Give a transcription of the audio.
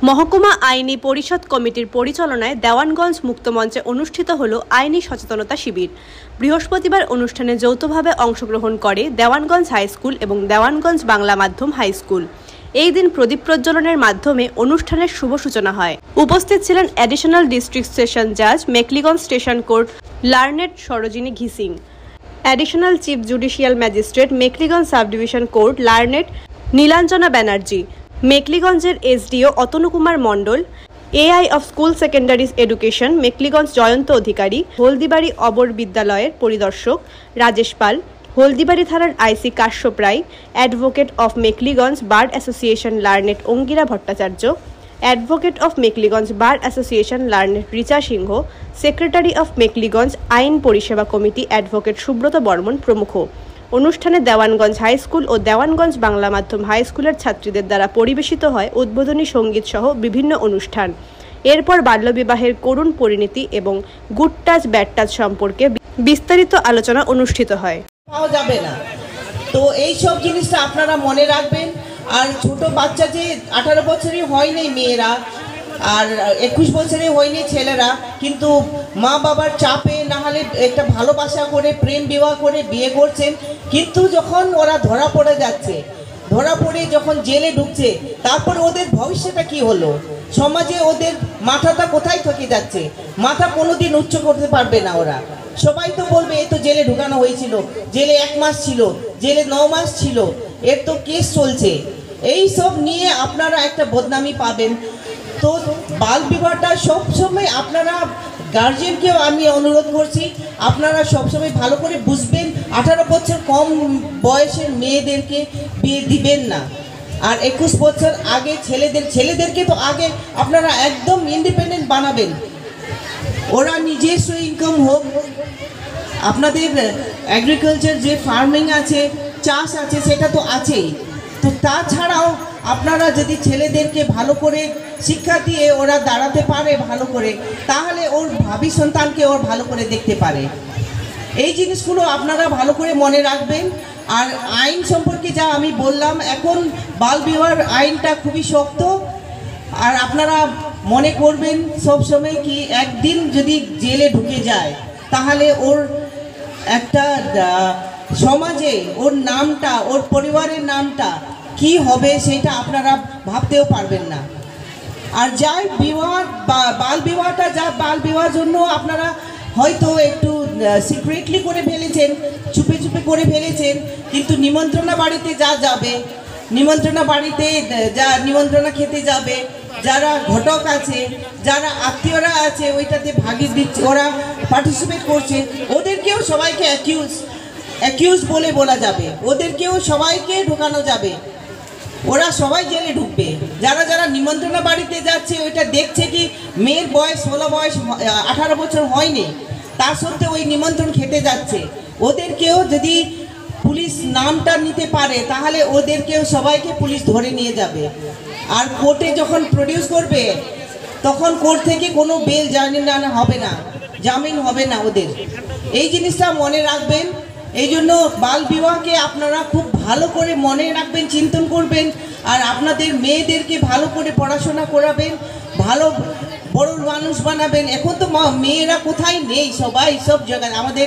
মহকুমা আইনি পরিষদ কমিটির পরিচালনায় দেওয়ানগঞ্জ মুক্তমঞ্চে অনুষ্ঠিত হল আইনি সচেতনতা শিবির। বৃহস্পতিবার অনুষ্ঠানে যৌথভাবে অংশগ্রহণ করে দেওয়ানগঞ্জ হাই স্কুল এবং দেওয়ানগঞ্জ বাংলা মাধ্যম হাই স্কুল। এই দিন প্রদীপ প্রজ্বলনের মাধ্যমে অনুষ্ঠানের শুভ সূচনা হয়। উপস্থিত ছিলেন অ্যাডিশনাল ডিস্ট্রিক্ট সেশন জাজ Mekliganj station court learned Sarojini ঘিসিং, additional chief judicial magistrate Mekliganj sub division court learned Nilanjana Banerjee, মেকলিগঞ্জের SDO Atanu Kumar Mondal, AI of school secondaries education Mekliganj Jayanta অধিকারী, হলদিবাড়ি অবর বিদ্যালয়ের পরিদর্শক রাজেশ পাল, হলদিবাড়ি থানার আইসি কাশ্যপ রায়, advocate of Mekliganj bar association learned Angira Bhattacharya, advocate of Mekliganj bar association learned Richa Singh, secretary of Mekliganj আইন পরিষেবা committee advocate Subrata Barman প্রমুখ। অনুষ্ঠানে Dewanganj high school ও দেওয়ানগঞ্জ বাংলা মাধ্যম high স্কুলের ছাত্রীদের দ্বারা পরিবেশিত হয় উদ্বোধনী সঙ্গীত সহ বিভিন্ন অনুষ্ঠান। এরপর বাল্যবিবাহের করুণ পরিণতি এবং গুড টাচ ব্যাড টাচ সম্পর্কে বিস্তারিত আলোচনা অনুষ্ঠিত হয়। পাওয়া যাবে না, তো এই সব জিনিসটা আপনারা মনে রাখবেন। আর ছোট বাচ্চা যে 18 বছরই হয়নি মেয়েরা আর 21 বছরে হয়নি ছেলেরা, কিন্তু মা বাবার চাপে না হলে একটা ভালোবাসা করে প্রেম বিবাহ করে বিয়ে করছেন, কিন্তু যখন ওরা ধরা পড়ে যাচ্ছে, ধরা পড়ে যখন জেলে ঢুকছে, তারপরে ওদের ভবিষ্যৎটা কি হলো, সমাজে ওদের মাথাটা কোথায় থেকে যাচ্ছে, মাথা কোনোদিন উচ্চ করতে পারবে না ওরা। সবাই তো বলবে এ তো জেলে ঢুকানো হয়েছিল, জেলে 1 মাস ছিল, জেলে 9 মাস ছিল, এর তো কেস চলছে। এই সব নিয়ে আপনারা একটা বদনামি পাবেন। তো বাল বিবাহটা সবসময় আপনারা গার্জেনকেও আমি অনুরোধ করছি, আপনারা সবসময় ভালো করে বুঝবেন, 18 বছর কম বয়সের মেয়েদেরকে বিয়ে দিবেন না। আর 21 বছর আগে ছেলেদেরকে তো আগে আপনারা একদম ইন্ডিপেন্ডেন্ট বানাবেন, ওরা নিজস্ব ইনকাম হোক। আপনাদের এগ্রিকালচার যে ফার্মিং আছে, চাষ আছে, সেটা তো আছেই। তো তাছাড়াও আপনারা যদি ছেলেদেরকে ভালো করে শিক্ষা দিয়ে ওরা দাঁড়াতে পারে ভালো করে, তাহলে ওর ভাবি সন্তানকে ওর ভালো করে দেখতে পারে। এই জিনিসগুলো আপনারা ভালো করে মনে রাখবেন। আর আইন সম্পর্কে যা আমি বললাম, এখন বাল বিবাহের আইনটা খুবই শক্ত। আর আপনারা মনে করবেন সবসময় কি একদিন যদি জেলে ঢুকে যায়, তাহলে ওর একটা সমাজে ওর নামটা, ওর পরিবারের নামটা কি হবে সেটা আপনারা ভাবতেও পারবেন না। আর যাই বিবাহ বাল বিবাহটা, যা বাল বিবাহের জন্য আপনারা হয়তো একটু সিক্রেটলি করে ফেলেছেন, চুপে চুপে করে ফেলেছেন, কিন্তু নিমন্ত্রণা বাড়িতে যা যাবে, নিমন্ত্রণা বাড়িতে যা নিমন্ত্রণা খেতে যাবে, যারা ঘটক আছে, যারা আত্মীয়রা আছে ওইটাতে ভাগিয়ে দিচ্ছে, ওরা পার্টিসিপেট করছে, ওদেরকেও সবাইকে অ্যাকিউজ বলে বলা যাবে, ওদেরকেও সবাইকে ঢোকানো যাবে, ওরা সবাই জেলে ঢুকবে। যারা যারা নিমন্ত্রণা বাড়িতে যাচ্ছে ওইটা দেখছে কি মেয়ের বয়স 18 বছর হয়নি, তার সত্ত্বেও ওই নিমন্ত্রণ খেতে যাচ্ছে, ওদেরকেও যদি পুলিশ নামটা নিতে পারে, তাহলে ওদেরকেও সবাইকে পুলিশ ধরে নিয়ে যাবে। আর কোর্টে যখন প্রডিউস করবে, তখন কোর্ট থেকে কোনো বেল জামিন হবে না ওদের। এই জিনিসটা মনে রাখবেন। এই জন্য বাল বিবাহকে আপনারা খুব ভালো করে মনে রাখবেন, চিন্তন করবেন। আর আপনাদের মেয়েদেরকে ভালো করে পড়াশোনা করাবেন, ভালো বড় মানুষ বানাবেন। এখন তো মেয়েরা কোথায় নেই, সবাই সব জায়গায়। আমাদের